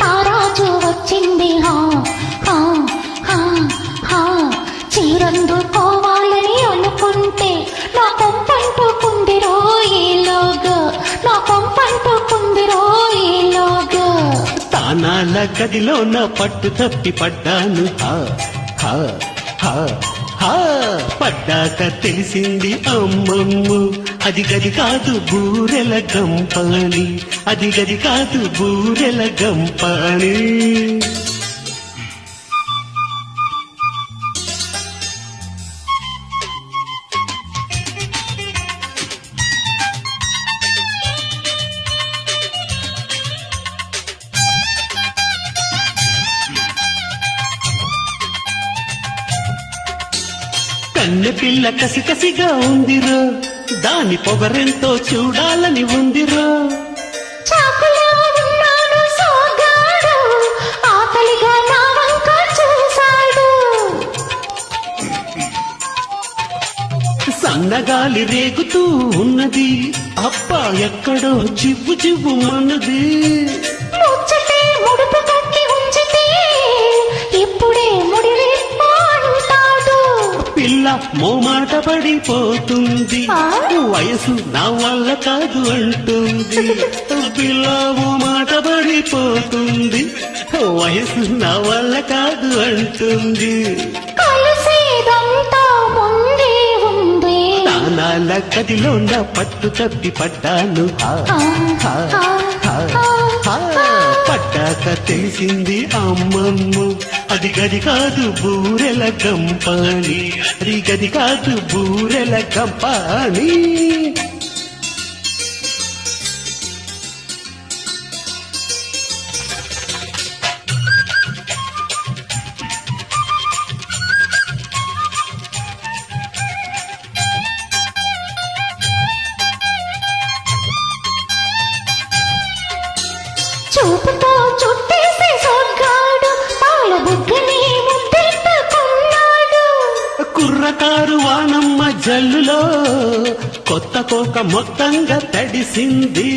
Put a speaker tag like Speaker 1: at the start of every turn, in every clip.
Speaker 1: తారాజు వచ్చింది చీరందుకోవాలని అనుకుంటే నా కొంపంటుకుంది రోయిలోగా నా కొంపంటుకుంది రోయిలోగా
Speaker 2: తానాల గదిలో నా పట్టు తప్పి పడ్డాను పడ్డాక తెలిసింది అమ్మమ్ము అది గది కాదు బూరెల గంపాని అది గది కాదు బూరెల గంపాని కన్నె పిల్ల కసికసిగా ఉందిరో దాని పొగరెంతో చూడాలని ఉందిరో
Speaker 1: చాకులో ఉన్నాడు సోగాడు ఆకలిగా నా వంక చూశాడు
Speaker 2: సన్నగాలి రేగుతూ ఉన్నది అబ్బా ఎక్కడో చివ్వు చివ్వు మన్నది
Speaker 1: ముచ్చటే ముడుపు కట్టి ఉంచితే ఇప్పుడే ముడివిప్పు అంటాడు
Speaker 2: పిల్ల మోమాట పడిపోతుంది వయసు నా వల్ల కాదు అంటుంది పిల్ల మోమాట పడిపోతుంది వయసు నా వల్ల కాదు అంటుంది
Speaker 1: కలిసేదంతా ముందే ఉంది
Speaker 2: తానాల గదిలో నా పట్టు తప్పి పడ్డాను పడ్డాక తెలిసింది అమ్మమ్ము అది గది కాదు బూరెల గంపాని అది గది కాదు బూరెల గంపాని
Speaker 1: చూపుతో చుట్టేసి సొగ్గాడు పాల బుగ్గని ముద్దెట్టుకున్నాడు
Speaker 2: కుర్రకారు వానమ్మ జల్లులో కొత్త కోక మొత్తంగా తడిసింది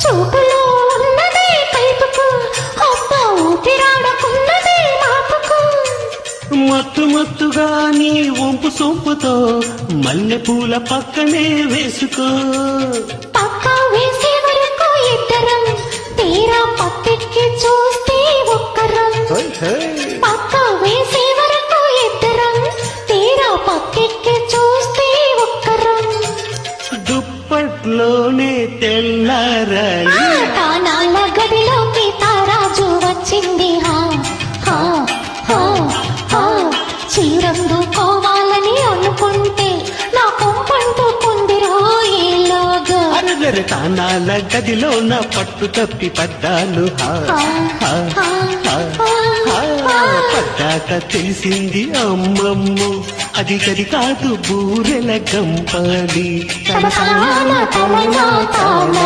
Speaker 1: చూపులో ఉన్నదే పైపుకు అబ్బ ఊపిరాడకున్నదే మాపుకు
Speaker 2: మత్తు మత్తుగా నీ వంపు సొంపుతో మల్లెపూల పక్కనే వేసుకో
Speaker 1: పక్క వేసే వరకు ఇద్దరం తీరా పక్కెక్కి చూస్తే ఒక్కరం పక్క వేసే వరకు ఇద్దరం తీరా పక్కెక్కి చూస్తే ఒక్కరం
Speaker 2: దుప్పట్లోనే తెల్లారాయి
Speaker 1: తానాల గదిలోకి తారాజు వచ్చింది చీరందుకోవాలని అనుకుంటే నా కొంపంటుకుంది రోయిలోగా
Speaker 2: అరగరు తానాల గదిలో నా పట్టు తప్పి పడ్డాను పడ్డాక తెలిసింది అమ్మమ్ము అది గది కాదు బూరెల గంపాని
Speaker 1: తన తాన